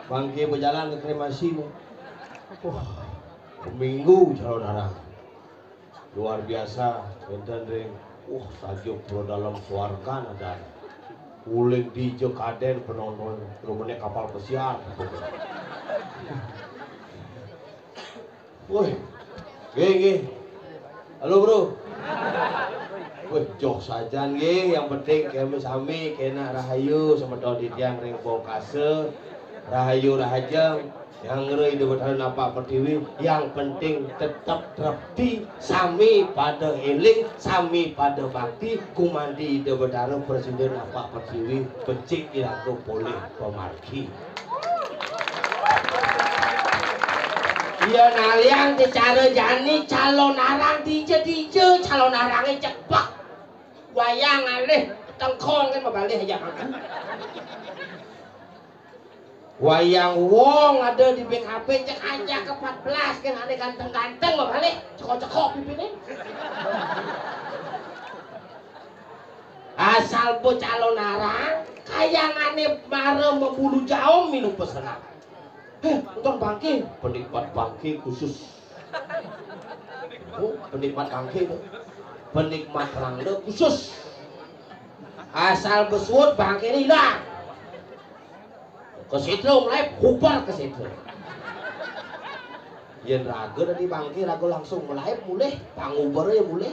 Bangke berjalan ke kremasi nih. Minggu saudara. Luar biasa, enten ring. Sajuk pro dalam suarga ada. Uling di Kaden penonton rumahnya kapal pesiar. Woi. Ge. Halo, Bro. Jok saja nggih, yang penting kami sami kena rahayu sama dodi tiang ring bokase. Rahayu rahajeng yang ngeri di betul napa pertiwi, yang penting tetap terapti sami pada eling sami pada bakti kumandi di bedara presiden apa pertiwi becik ilaku boleh pemarki. Iya naliang cara jani calon arang dije calon arangnya cepak wayang alih tengkong kan mabalik aja kan wayang wong ada di BKP cek aja ke 14 kan ada ganteng-ganteng mabalik cekok-cekok pipinnya asal po calon arang kayangane mare membulu jauh minum pesanan nonton bangke penikmat bangke khusus penikmat bangke penikmat rangda khusus asal besut bangke ini hilang ke situ mulai hupar ke situ yen raga dari bangke raga langsung mulai pangubernya mulai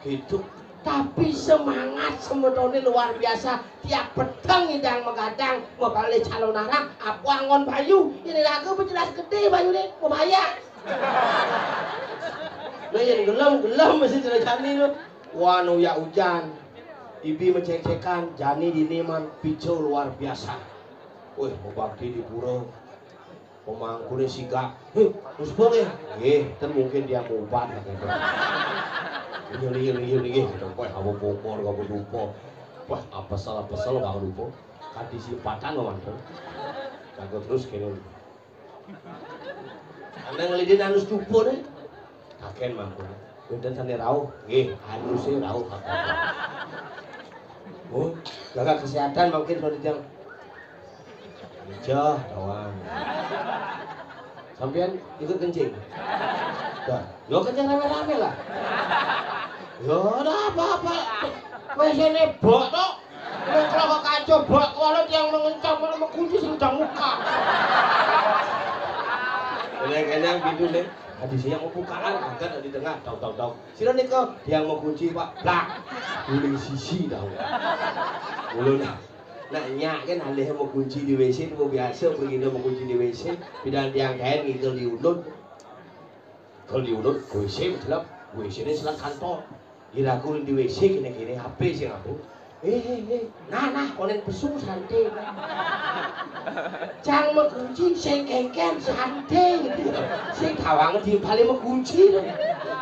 gitu tapi semangat semedone luar biasa tiap petang idang megadang membalik calon arang apa angon bayu ini lagu jelas gede bayu deh mau bayar nah yang gelem masih jelas jani lu wanu ya hujan ibi mencek-cekan jani di niman picu luar biasa wih mau bakti di pura pemangkunya siga terus boleh kan mungkin dia mau ubat gitu ini wah kamu pokor kamu lupa wah apa salah kamu lupa kati sipatan mantan jago terus kini anda ngelidin anus cupu deh kaken mampu kemudian sana rauh anusnya rauh jaga kesehatan mungkin kalau dijang jauh doang sampean ikut kencing yo kencing rame-rame lah yo ada apa-apa masih nebok toh kalau kacau bak kalau yang mengencang malah mengunci sedang muka kadang-kadang gitu deh hadisnya mau bukaan agak di tengah tahu sila nih kok yang mau kunci pak lah guling sisi tahu belum nah nyak kan alih mau kunci di WC mau biasa begini mau kunci di WC bidang yang kain gitu diunut kalau diunut WC betul WC ini selang kantor iraku di WC kini HP sih aku nah konen pesung santai jangan mau kunci saya kengken santai gitu saya tawang di paling mau kunci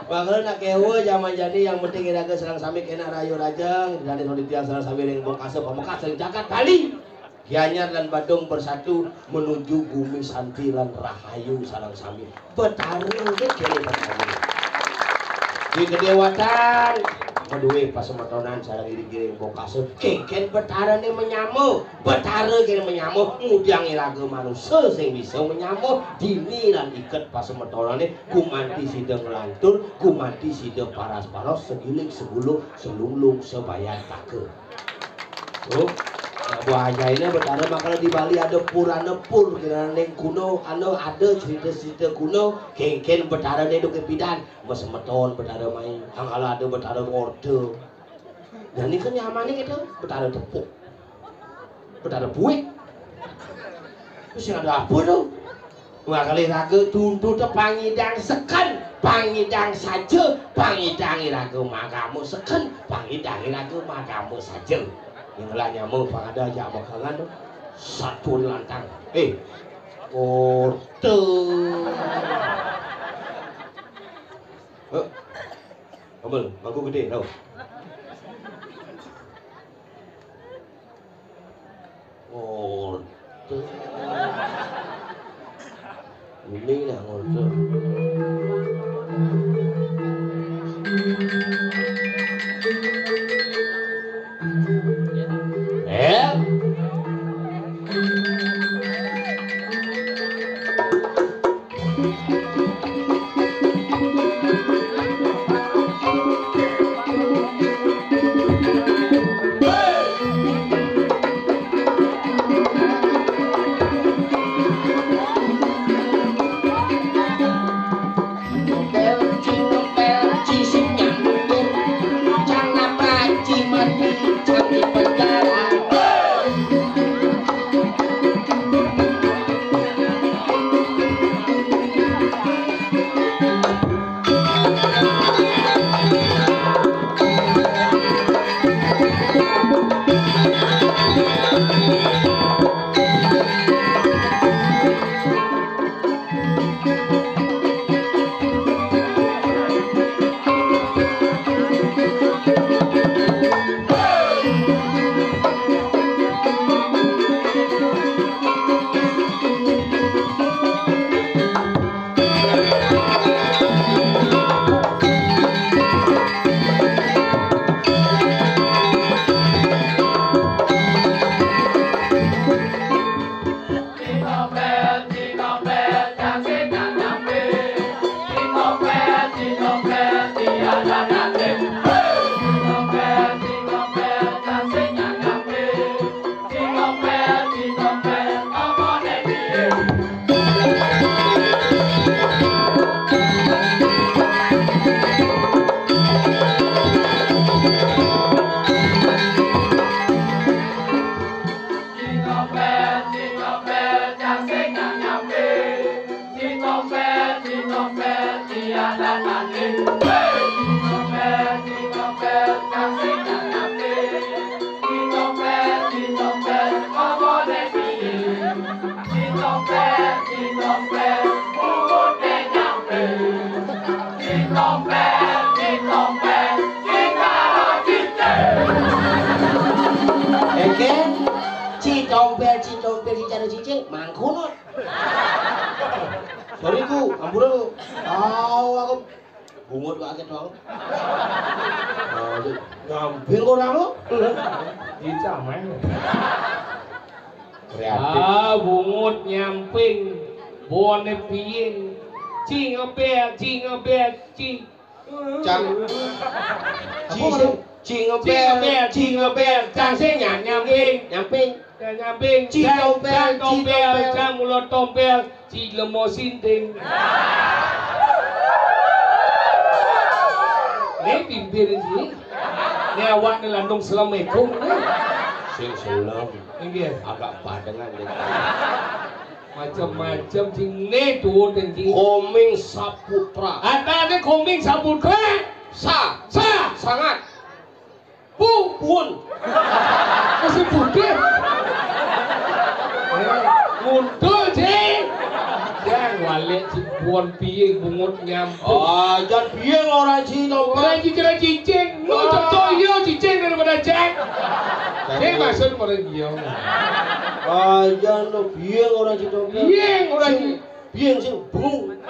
bakal nak kewa zaman jadi yang penting iraku serang sami kena rayu rajang dari noditia serang sami yang bokase pemekas sering jagat Bali Gianyar dan Badung bersatu menuju bumi santi lan rahayu sarang sami betarung ke kene betarung di kedewatan kedua pas semetonan sarang iri-iri bokase kengken betarane menyamu betare kene menyamu ngudang iraga manusia sing bisa menyamu dini lan iket pas semetonane kumanti sideng lantur kumanti sideng paras-paros segiling segulung selunglung sebayan take bahaya ini betara makanya di Bali ada purana pur kira neng kuno anu ada cerita kuno kengken betara itu kepidan mesemeton betara main kalau ada betara ngorde dan ini kan nyamannya gitu betara tepuk betara buik terus yang ada apa tuh dua kali raga tuntut pangidang sekan pangidang saja pangidang raga makamu sekan pangidang raga makamu saja yang lainnya mau pada aja makanan satu lantang orte Amel, aku gede tau orte ini lah orte cara cicing mangkunut. Sorry ku, ampun aku. Tahu aku bungut banget doang. Ngamping orang lo. Dicamai. Kreatif. Bungut nyamping, bone piing, cing ngebel, cing. Cang. Cing ngebel, cang sing nyamping. Cing tompel, cang mulut tompel, cing lemo sinting. Nih pimpin sih. Nih awak nih landung Assalamualaikum. Sing selam. Ini Agak padengan deh. macam-macam cing nih tuh dan cing. Koming Saputra. Ada koming Saputra. Sangat. Pun. Masih putih. Muntul cing. Yang walik cipuan piye bungut nyampung. Jangan biang orang Cina. Orang cicing. Lu contoh yo cicing daripada cek. Cek maksud orang dia. Jangan lo biang orang Cina. Biang sih bung.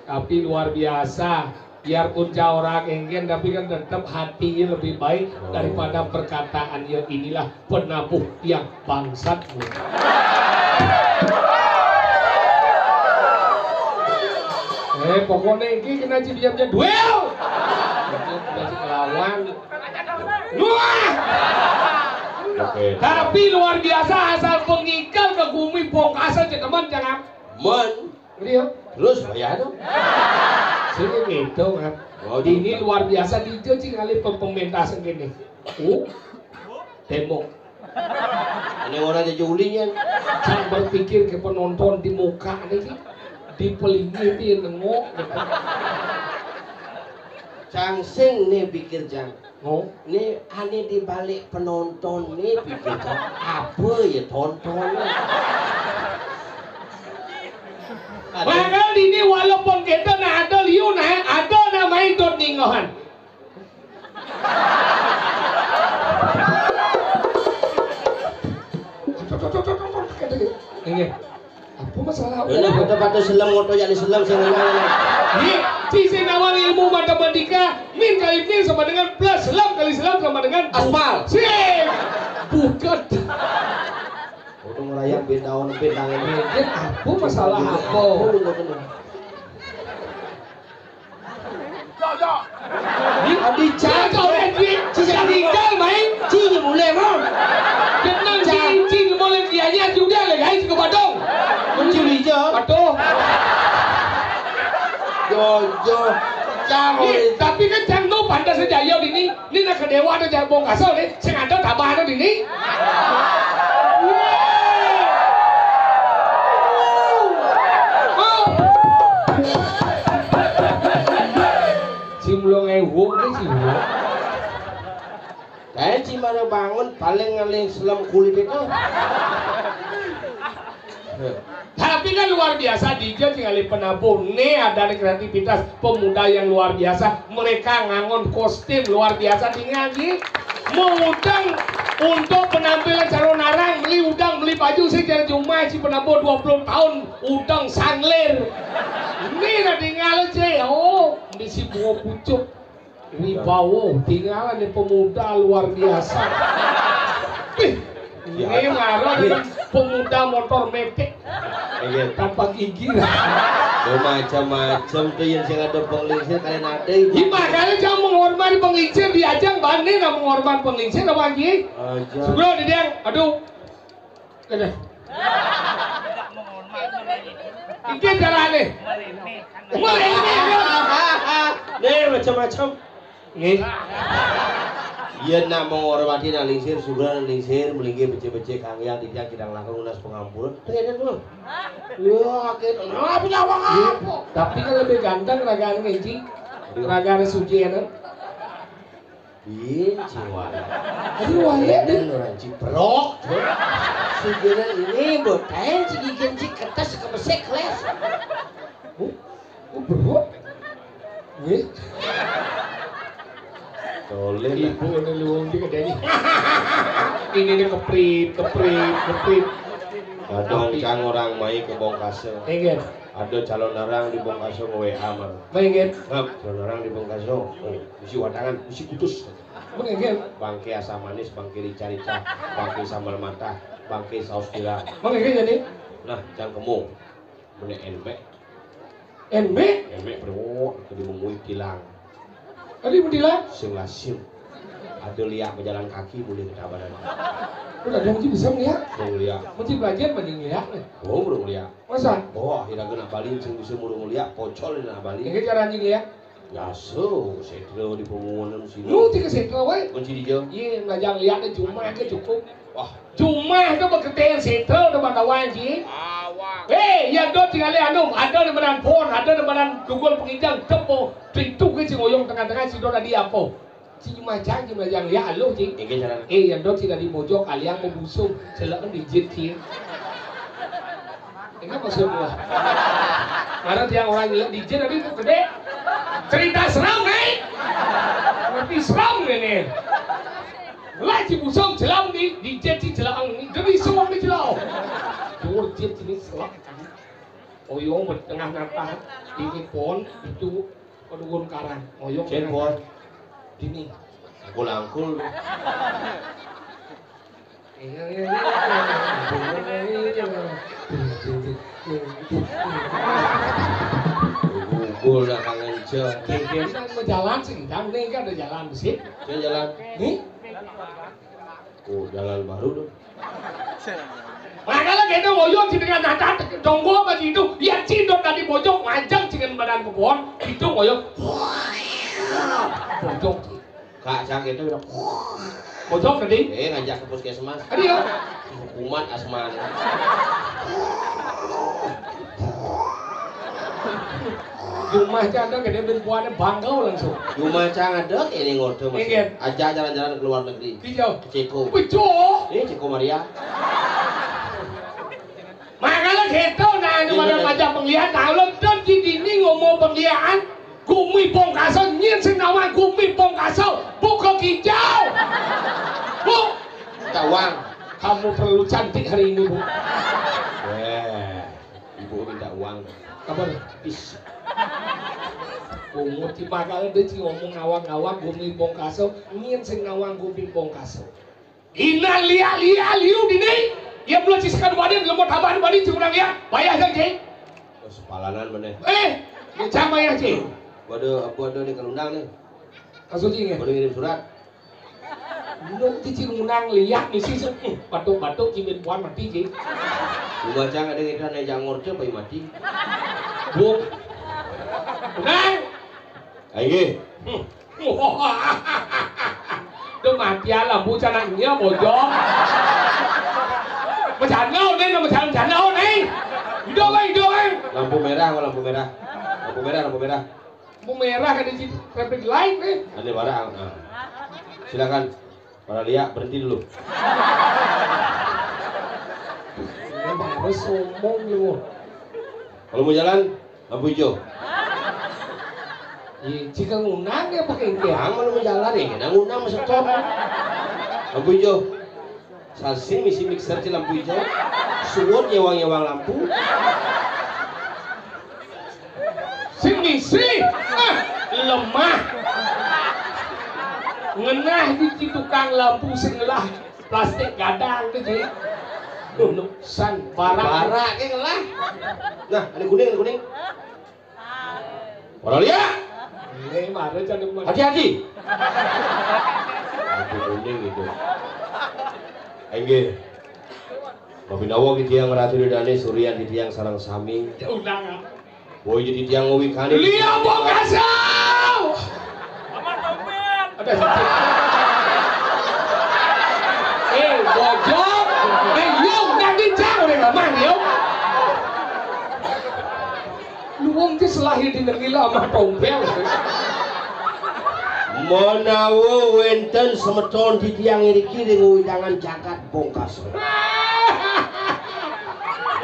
Tapi luar biasa. Biarpun jauh orang enggen, tapi kan tetap hatinya lebih baik daripada perkataan yang inilah penabuh yang bangsat. Pokoknya ini kena diamnya duel. Masih lawan. Luar. Tapi luar biasa asal pengikal ke bumi Bongkasan teman jangan. Dia. Terus bayar dong. Sini gitu kan. Ini luar biasa di cing kali pementasan gini. Tembok. Ini orang aja julinya. Jangan berpikir ke penonton di muka nih. Dipelingi dia nengok. Cang sing nih pikir Cang. Nih aneh di balik penonton nih pikir Cang. Apa ya tontonnya? Padahal ini walaupun kita ada liu ada namanya dot ningohan. Ini apa masalah? Ini kata selam ngoto jadi selam sengaja. Ini sisi nawang ilmu matematika min kali min sama dengan plus selam kali selam sama dengan aspal. Sip. Bukan. Udah ngerayak bintang ini. Apa masalah apa? Di kau dan tinggal main Cing boleh mau. Kenang cing boleh dianya juga le guys ke Badung. Mencuri je. Aduh. Jo. Cang. Tapi kan cang no pantas saja yo ini. Ini nak kedewa ada jangan bong kasar ni. Sing ada tambah ada ini. Cimlong ewong ni cimlong. Kayak cimara bangun paling ngaling selam kulit itu. Tapi kan luar biasa dia tinggal penabuh. Nih ada kreativitas pemuda yang luar biasa. Mereka ngangon kostum luar biasa tinggal nih. Mengundang untuk penampilan calon narang, beli udang, beli baju secara cuma si penabuh 20 tahun udang sangler. Ini lah tinggal aja. Di si bunga pucuk. Wibawa tinggal nih pemuda luar biasa. Ini marah dengan pemuda motor metik tanpa gigi lah. Macam-macam tuh yang saya ada penglingsir kalian ada. Gimana kalian jangan menghormati penglingsir di ajang banding nak menghormati penglingsir apa lagi? Sebelum di dia, aduh, kena. Ini cara nih. Nih macam-macam. Nih. Iya nak menghormati nak lingsir, sugra nak lingsir, melinggi becek-becek kangyang tidak kidang langkung unas pengampunan. Ternyata tuh. Ya akhirnya. Apa jawab apa? Tapi kan lebih ganteng ragaan ngeci, ragaan suci ya. Ciwala. Aduh wale Dan orang ciprok. Sujiran ini botain cigigen cik kertas kebesek kelas. Bro. Nih. Soleh lah. Ibu ini luwung di kedai. Ini nih keprit. Kadang cang orang mai ke Bongkase. Ingat. Ada calon orang di Bongkase nge-WA mar. Ingat. Calon orang di Bongkase. Misi wadangan, misi kutus. Ingat. Bangke asam manis, bangke rica-rica, bangke sambal mata, bangke saus tiram. Ingat jadi. Nah, cang kemu. Mene enmek. Enmek berwo ke dimungui tilang. Tadi bedilah. Sing lasim. Ada liak berjalan kaki boleh ke tabanan. Udah ada mesti bisa ngeliat. Belum liak. Mesti belajar banyak ngeliat. Oh, belum liak. Masa? Oh, akhirnya kena balin sing bisa murung liak pocol na balin. Ingat cara anjing ngeliat. Yaso, setro di pengumuman sini. Lu tiga setro wae. Kunci di jauh. Iya, belajar ngeliatnya cuma ke cukup. Wah, Cuma itu bekerja setro udah pada wajib. Yang do tinggal anu, ada di badan pohon, ada di badan Google penginjang, tepo, itu ke si ngoyong tengah-tengah si do tadi apa? Si cuma jangan belajar lihat lo cing. ini cara. Yang do tidak di pojok, kalian membusung, silakan dijit cing. Ini maksudnya. Karena tiang orang lihat dijit tadi itu gede. Cerita seram nih. Tapi seram nih. Lah si busung jelam di dijit si jelang ini, demi semua di jelau. Dua jit ini selak. Oyong bertengah nata ini pon itu kedua karang. Oyong Cenpon. ini. Angkul-angkul. Gugul dah kangen ce. Kita mau jalan sih, dan ini kan ada jalan di sini. Saya jalan. Nih, Oh, jalan baru dong. makanya kita ngoyong sih dengan nada donggo apa itu, dia cidot tadi pojok majang dengan badan kebon, itu ngoyong. Pojok, Kak Cak itu udah pojok tadi. ngajak ke puskesmas. Tadi ya. Hukuman asman. Rumah ada gede perempuannya bangau langsung. Cuma Cang ada ini ngorte mas. Ingat. Ajak jalan-jalan ke luar negeri. Hijau. Ceko. Betul. Ini Ceko Maria. Makanya gitu nah kepada macam penglihat kalau dan di sini ngomong penglihat gumi pongkaso nyin senawan gumi pongkaso buka hijau. Bu, Tawang. kamu perlu cantik hari ini bu. Ibu minta uang. Kabar? Is. Umur di makanya dia sih ngomong ngawang-ngawang gumi pongkaso nyin senawan gumi pongkaso. Ina liu di nih. Ya belum siskan badan lemot haban badan curang ya. Bayar saja. Sepalanan mana? Sama ya sih. Waduh nih kelundang nih. Kasus ini. Waduh ngirim surat. Belum cicing menang lihat misi batuk-batuk cimin puan mati sih. Gua Cang ada kita nejang ngorte pai mati. Bu. Nang. Ayo. Itu mati alam bu canangnya bojong. Macam ngau nih, macam ngau nih. Hidup kan. Lampu merah. Lampu merah. Bu merah kan di situ traffic light nih. Ada barang. Nah. Silakan. Para lihat berhenti dulu. Harus sombong lu. Kalau mau jalan, lampu hijau. Jika ngunang ya pakai ini. Yang mau jalan ya, kita ngundang masuk top. Lampu hijau. Salsin misi mixer di lampu hijau. Suwot nyewang lampu. Misi, lemah. Ngenah di tukang lampu sengelah plastik gadang tu je. Nuksan Barak ke ngelah. Nah, ada kuning. Para lihat. Ini marah jangan marah. Hati-hati. Lampu kuning gitu. Engge. Mabinawa gitu yang meratu di dane Suryan di tiang sarang sami. Undangan. Boy jadi tiang ngowi kani. Lihat bokasau. Ada sakit. Bojok. Yung nanti jauh deh mamang yung. Luwung ti selahir di negeri lama tompel. Menawa wenten semeton di tiang iki dengan widangan jagat bongkas.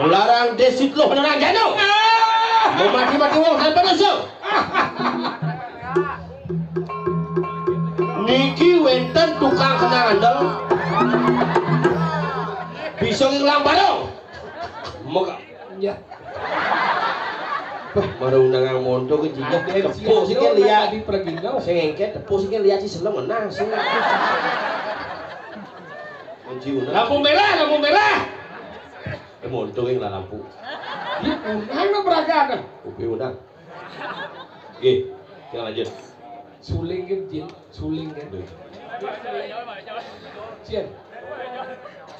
Melarang desit loh melarang jano. Mau mati-mati wong tanpa dosa. niki wenten tukang kena andel bisa ngilang bareng moga Ya. baru undangan mondo ke jika tepuk sih kan lihat di pergingau. saya ngengket tepuk sih kan lihat sih seneng menang sih Lampu merah. mondo yang lah lampu Ya, mana beragam. upi undang oke kita lanjut Suling kan. Cian.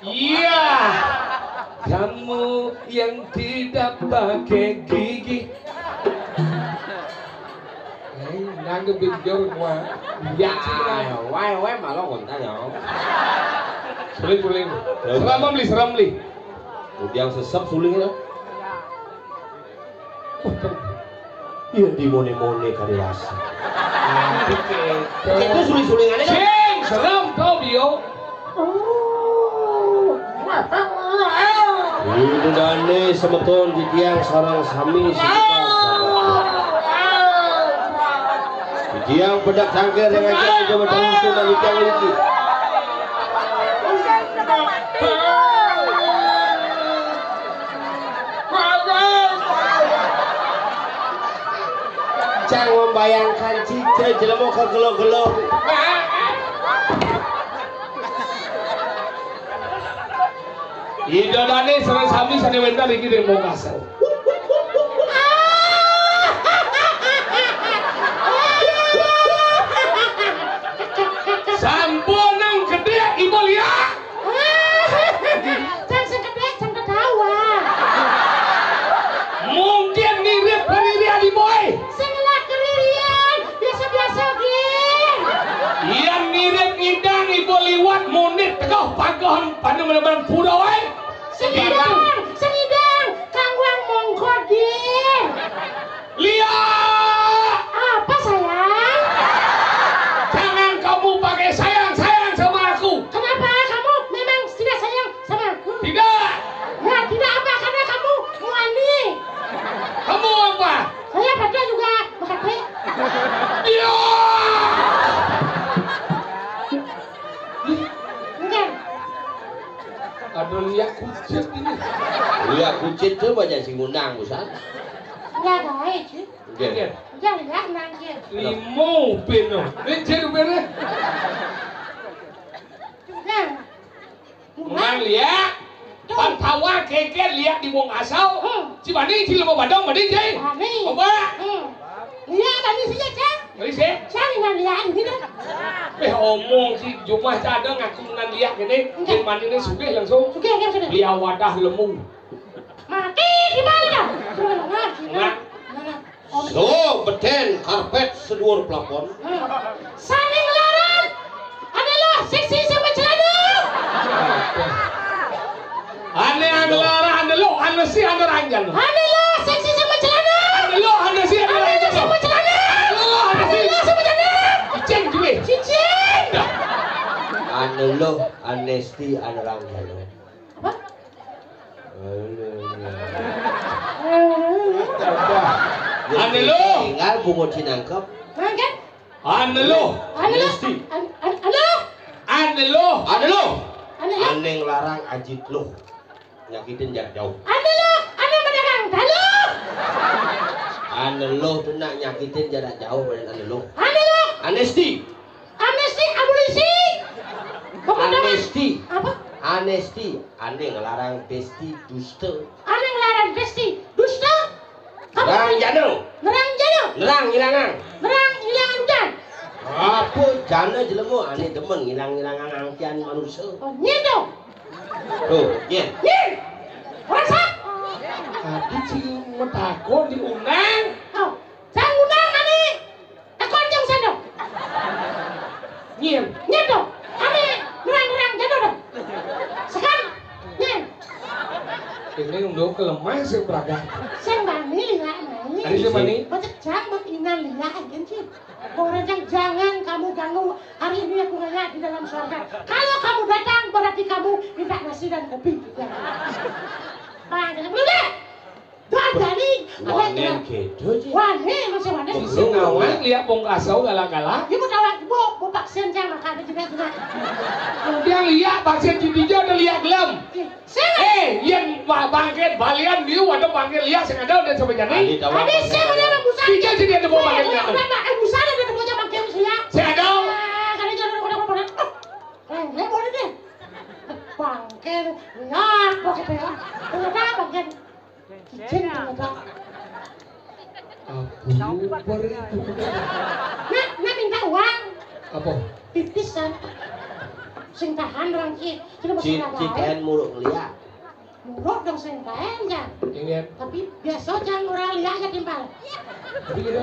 Iya. Kamu yang tidak pakai gigi. Nangge bigur gua. Ya, wae malah kontak ya suling. Seram beli. yang sesep suling ya iya di mone kali rasa itu suling-sulingannya kan Cing, seram tau bio. itu dane semeton di tiang sarang sami di tiang pedak cangkir dengan cara coba terus dan di tiang lagi jangan membayangkan citra jelema ke gelo-gelo Ida dane sareng sami sane wentar iki deng mau kasar. Sampunang gede ibu lihat. Can segede can ketawa. Mungkin mirip dari dia di boy. Sing lah kelirian, biasa-biasa ge. Yang mirip idang ibu liwat munit tegoh pagohan panu meneban pura wae. Sengidang, kangwang mongkot ge. Lihat. Apa sayang? Jangan kamu pakai sayang sama aku. Kenapa kamu memang tidak sayang sama aku? Tidak. Ya tidak apa karena kamu muani. Kamu apa? Saya baca juga makate. Iya. Enggak. Aduh lihat kucing ini. lihat kucing tuh banyak sing ngundang busan Enggak baik sih. oke Ya lihat nangge. Limo peno. Leceh bere. Nah. Mang lihat. Pantawa keke lihat di wong asau. Cibani cilema badong bading cai. Ani. Coba. Lihat tadi sih Cang. Kali sih. Saya nggak lihat gitu. Omong si Jumah cadang aku ngan lihat gini. Jin mandi ini sugih langsung. Oke, sudah. Lihat wadah lemu. Mati di mana? Nggak. so beten karpet seduur plafon Saling larang. Adalah seksi sama celana. Ane lara ane lo ane si ane ranjan. Adalah seksi sama celana. Ane lo ane si ane ranjan. Sama celana. Ane si Sama celana. cicing juga. Cincin. ane lo anesti ane rangjalo Apa? Ane lo. tinggal bungo cinangkep Kan? Ane lo. anesti Ane lo. ane lo Ane ane ngelarang ajit lo nyakitin jarak jauh Ane mendagang dalu. ane lo tuh nak nyakitin jarak jauh pada ane lo Ane lo. anesti Amnesti abolisi. anesti Apa? anesti ane ngelarang pesti dusta Ane ngelarang pesti. Dusta. nerang jano Nerang jano. nerang ngilangan Nerang hilangan hujan. apa jana jelemu ane demen ngilang-ngilangan angkian manusia Oh, nyedo. tuh ya Nih. Rasa. Tadi cium metakon diundang. Oh, sang undang ane. Aku anjang sando. Nyiem. Nyedo. Ane nerang jano dong. Sekarang. Nyen. Ini untuk kelemah seberapa. Sang bani lihat nih. Hari semani. Macam jangan inan lihat aja sih. Orang yang jangan kamu ganggu. Hari ini aku nanya di dalam surga. Kalau kamu datang berarti kamu minta nasi dan kopi juga. Bang, belum deh. Tuan Dani. wanen kedo sih Wane masih wane. Si Singawan lihat bong kasau galak-galak. Ibu tahu ibu mau vaksin jangan makan juga. Dia lihat vaksin Cidijo udah lihat gelem. Yang bangkit balian dia ada bangkit lihat sengaja udah sampai jadi. Tadi saya mau nyampe busan. Cidijo jadi ada mau bangkit lihat. Busan ada bocah bangkit saya. Sengaja. Kali jangan udah. Boleh deh. Bangkit lihat bokep ya. Ternyata bangkit. Kicin ternyata. Nah minta uang. Apa? Pipisan. Sing tahan orang ki. Ciken muruk liat. Muruk dong sing tahan kan. Ingat. Tapi biasa jangan orang lihat ya timpal.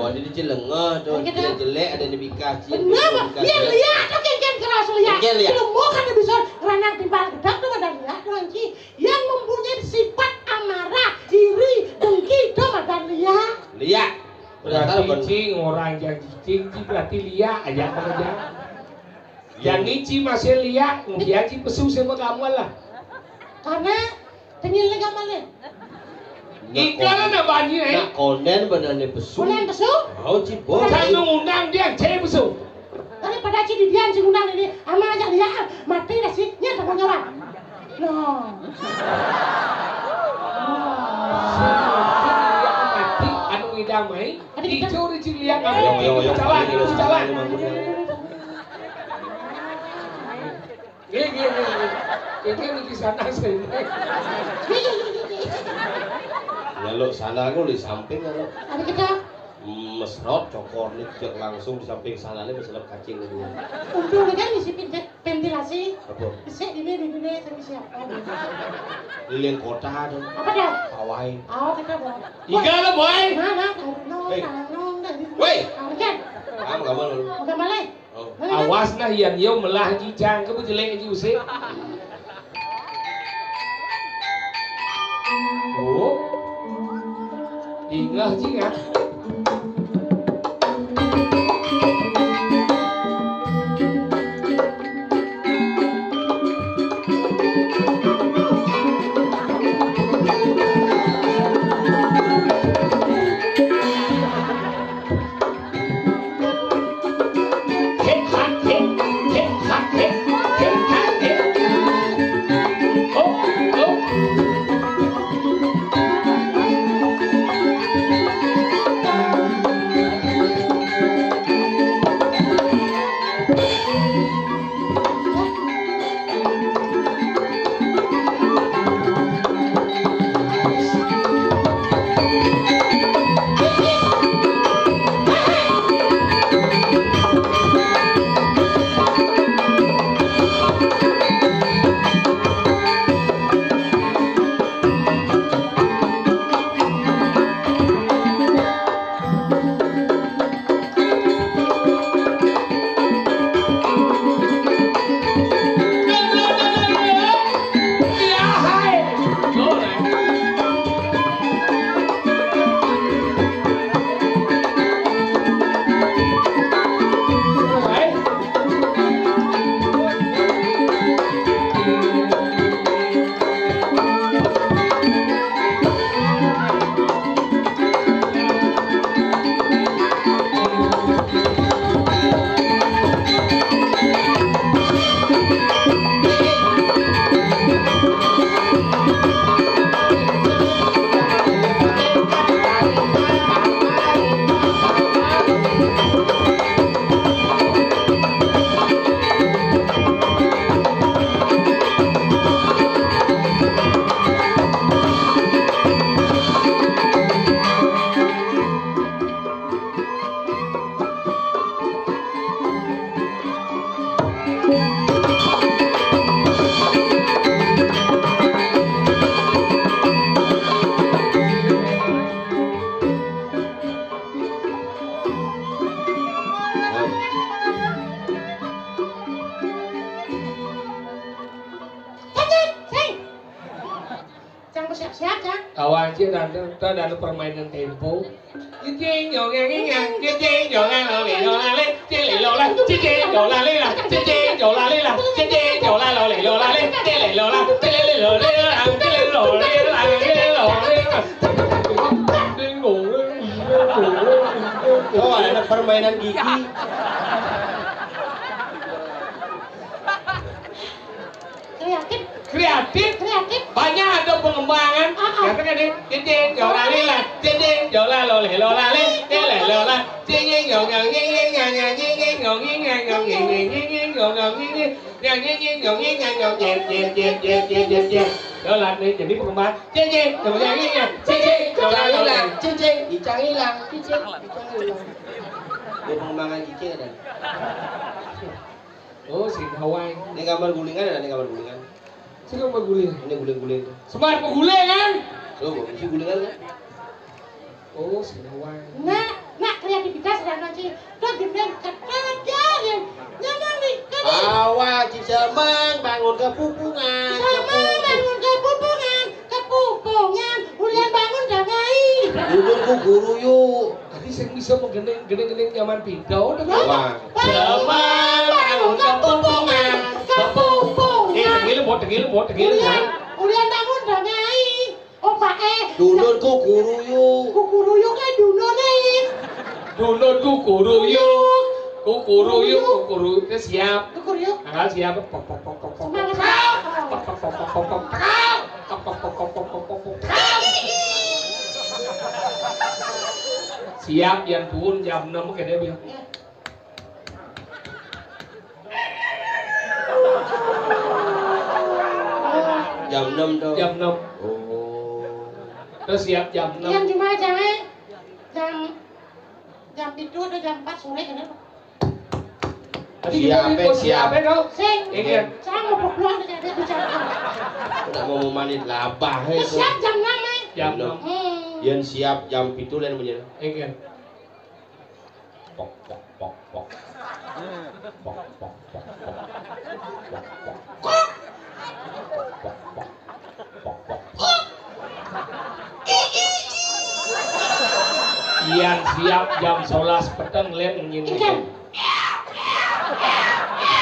Oh, dia cilengah tuh, dia jelek ada di bikas. Benar, dia lihat tuh kan keras lihat. Belum mau kan bisa ranang timpal gedak tuh ada lihat orang ki yang mempunyai sifat amarah, iri, dengki itu ada lihat. Lihat. Berarti cing orang yang cing berarti lihat aja kerja. Yang nici masih lihat, dia cing pesu sama kamu lah. Karena tenil kamu le. Ikan ada banyak. Nak konen benar ni pesu. Konen pesu? Oh cipol. Saya undang dia cek pesu. Daripada cing di dia cing undang ini, ama aja lihat mati dah sih, nya tak mau nyawa. No. Damai, hijau di lihat Ayo. jalan. Ini di sana saya. Ya lo sana aku di samping ya lo. Ada kita. Mesrot cokor nih cek langsung di samping sana nih beselap kacing gitu. Untuk kan isi ventilasi. Apa? Bisa ini sama siapa? Lilin kota dong. Apa dah? Hawaii. Oh kita dah. Ikan lah boy. Mana? Woi. Kan? Kamu kamu lo. Bukan malai. Awas nah yang yo melah jijang ke jelek aja usik. Oh. Ingat jingat. Kawan sih ada permainan tempo. Cicing jolang cicing jolang lole lole cile lola cicing jolang lila cicing jolang lila cicing jolang lole lole cile lola cile lole cile lole cile lole. Oh ada permainan gigi. kreatif. Kreatif. Banyak ada pengembangan. Katakan nih, jeng jola lila, jeng jola lole lolale, lele lola, jeng ngong ngong ngeng ngeng ngong ngeng ngeng ngong ngeng ngeng ngong ngeng ngeng ngong ngong ngeng ngeng ngeng ngong ngeng ngeng ngong jen jen. Jola nih jadi pengembangan. Jeng ngong ngeng ngeng jeng jola lila, jeng icang hilang, icang hilang. Pengembangan cicing ada. Oh, si Hawaii. Ini gambar gulingan ada, ini gambar gulingan. Sini mau guling. Ini guling-guling tuh. Semangat guling kan? Coba, isi gulingan kan? Oh, si Hawaii. Nah, kreativitas dan nanti tuh dibilang ketajaran. Jangan nih, Awal Cisemang bangun kepupungan. sama bangun kepupungan, ulian bangun dangai. Dudukku guru yuk. Tadi saya bisa menggeneng nyaman pidau. Wah. Semang bangun kepupungan. Tegil. Ulian bangun dangai. Oh Pak Dudukku guru yuk. kukuruyuk dunur nih. Dulur kukuruyuk. Kukuruyuk siap. Kukuruyuk. Tanggal siap. Siap yang turun jam 6 kayak dia bilang. Jam 6 tuh. Jam 6. Oh. Terus siap jam 6. Jam cuma jam itu atau jam 4 sore kan? Siap. Kau? Sing. Iya. Saya mau pulang dengan dia bicara. Udah mau manit labah itu. Siap jam 6 Jam 6. Yang siap jam 7 lain punya. Iya. Yang siap jam 11 petang lihat menyindir.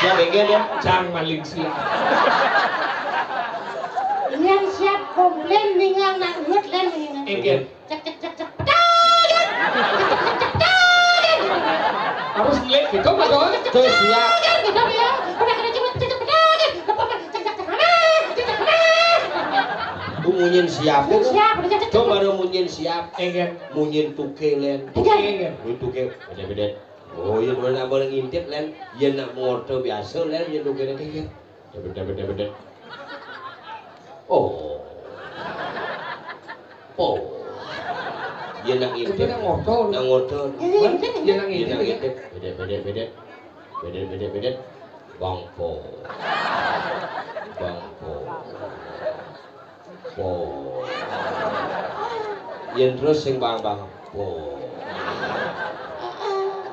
Siap bengkel ya. Cang maling siap. Yang siap komplain dengan nak lihat lain dengan. Iya. Cek. Harus ngeliat gitu betul. Tuh siap. Kita ya, udah kena cepet. Tuh munyin siap. Siap, udah cek. Tuh baru munyin siap. Iya. Munyin tuke len. Iya. Tuke beda-beda. Oh iya mana boleh ngintip len. Iya nak ngorto biasa len ya tuke len. Iya. Beda-beda. Oh. Iya nak Itu ngintip. yang ngotor. Nak ngorto. Iya nang Iya nak ngintip. ngintip. Beda-beda. Bangpo. Yang terus sing bang.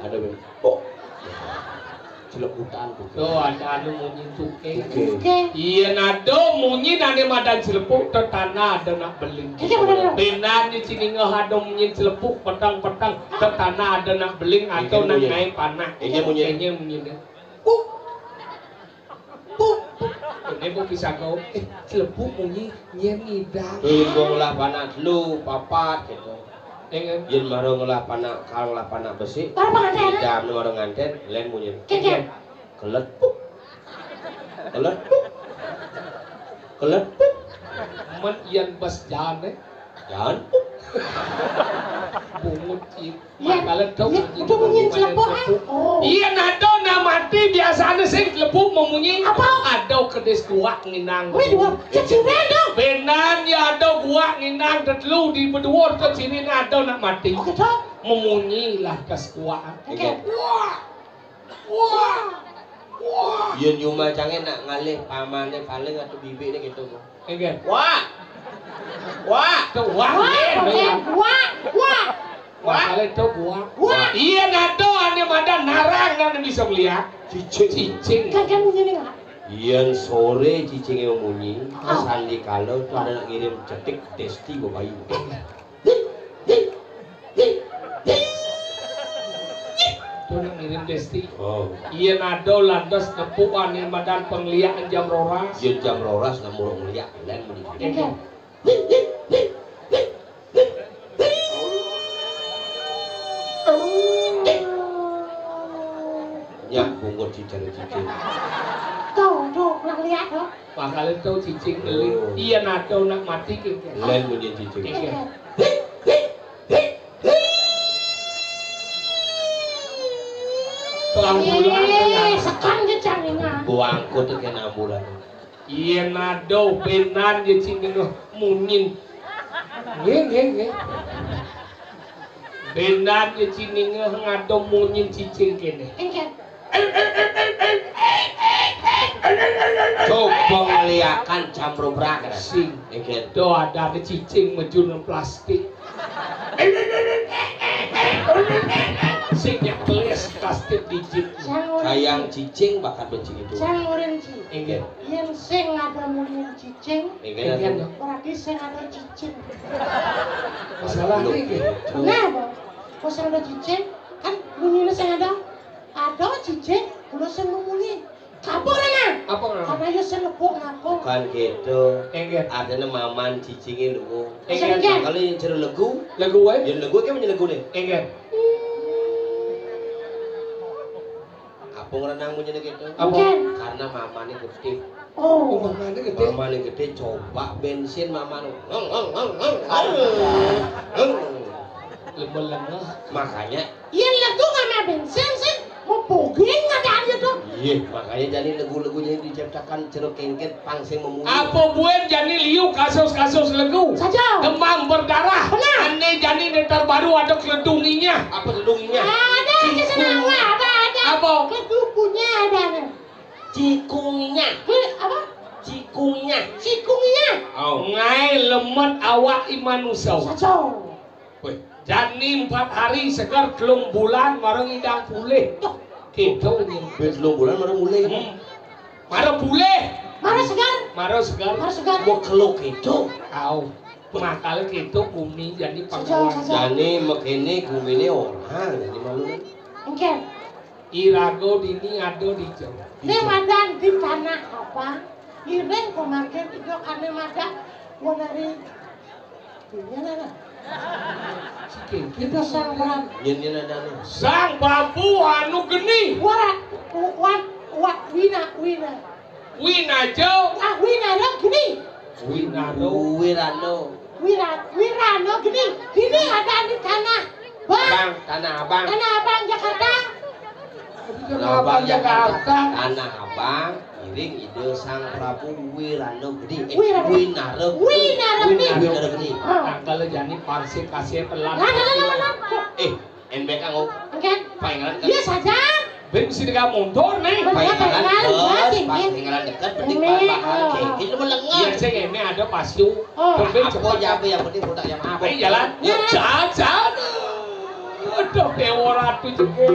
Ada ben. Cilok hutan tuh. Tuh ada anu munyi tuke. Oke. Iya nado munyi nane madan cilepuk tetana ada nak beling. Benan ni cini ngehado munyi cilepuk petang-petang tetana ada nak beling atau nak naik panah. Ini munyi. Munyi. Ini bu bisa kau. Cilepuk munyi nyen idang. Gua ngolah panak lu papat gitu. Dengan Yen maro ngolah panak kang lah panak besi. Baru pengantin. Jam maro nganten len munyin. Kek. Kelet. men ian bas jane. Jangan. Bungut cip. Iya. Makalan tau. Itu munyin celepuk. Oh. Iya nado na mati biasanya sing lepuk memunyi. Apa? Ada kedes gua nginang. Wih, dua ceciren dong. Benan ya ada gua nginang tetlu di berdua ke sini nado nak mati. Oke, Cok. Memunyi lah kas gua. Oke. Wah. Yen cuma cangen nak ngalih pamane paling atau bibik ni gitu. Enggak. Wah. Tuh wah. Wah kali tuh gua. Iya nado ane madan narang kan bisa melihat. Cicing. Kan munyin enggak? Yen sore cicing yang munyi, sandi kalau tu ada nak ngirim cetik testi bayi. Tuh nak ngirim testi. Oh. Iya nado landas nepuk ane madan penglihat jam roras. Yen jam roras nak murung liak lain muni. Oke. Ya bungut cicing. Tuh, kurang lihat tuh. Makanya tuh cicing beli. Iya nado nak mati ke. Lain punya cicing. Ambulan. Sekarang dia canggihnya. Buangku tuh kena ambulan. Iya nado benan je cicing noh munyin. Nge. Benan je cicing ngado munyin cicing kene. Engket. Coba ngeliakan campur berak Sing. Engket. Do ada cicing mejun plastik. Sing yang tulis plastik digit. Sayang cicing bakal benci itu. Sang orang ci. Engket. Yang sing ada mulai cicing. Engket. Berarti sing ada cicing. Masalah ini. Kenapa? Kok sing ada cicing? Kan bunyinya sing ada. Ada cicing, udah sing memulih. Kapur enak. Apa nggak? Karena ya sing lepuk ngapung. Bukan gitu. Engket. Adanya maman cicingin lu. Engket. Kalau yang cerita legu, Lagu wae. yang legu kan punya legu nih. Engket. Apa ngerenang punya gitu? Apa? Karena mamanya gede. Oh, Oh, mana gede? Mamanya gede coba bensin mamanya. Lemah-lemah. Makanya yang lagu sama bensin sih. Mau poging nggak ada tuh. iya, makanya jadi lagu-lagunya yang diciptakan ceruk kengket pangsing memulih. Apa buat jani liu kasus-kasus lagu? Saja. Demam berdarah. Benar. Aneh jani netar baru ada keledunginya. Apa gedungnya? Ada di sana ada. Apa? Kedukunya ada nih. Cikungnya. Apa? Cikungnya. Cikungnya. Oh. Ngai lemet awak imanusau. Saja. Woi, Jani 4 hari segar 3 bulan marang idang pulih. Gitu ni. belum bulan baru mulai kan? Marang pulih. Mana segar? Marang segar. Mana segar? Mau keluk itu. Au. Makal gitu bumi jadi Saja, pangkalan. saja. Jadi makanya kumine orang jadi malu kan? Engkel. Irago dini ado di jauh. Ini madan di tanah apa? Ireng kemarin itu kami madan wanari. Ini nana. Kita sang berat. Nyen ada nih. Sang Prabu anu geni. Wat wina. Wina jauh. Ah wina dong gini. Winaro. Wirano. Wirano gini. Gini ada di tanah. Abang, tanah abang. Tanah abang Jakarta. Kenapa Jakarta? Tanah abang. Iring ide sang Prabu Wirano gede. Wirano. Winaro. Winaro gede. Winaro gede. Nah, kalau jadi parsi kasih pelan. Nah. NBK ngok. Engkel. Pengelan kan? Iya saja. Ben mesti dengan motor nih. Pengelan Pengelan, pas Cing. pengelan dekat penting Ini, bahan oh. kengkit lu Iya melengah. sih ini ada pasyu. Oh. Ben Apa cepat ya yang penting produk yang apa? Ayo jalan. Ya. Jajan. Aduh, dewa ratu juga.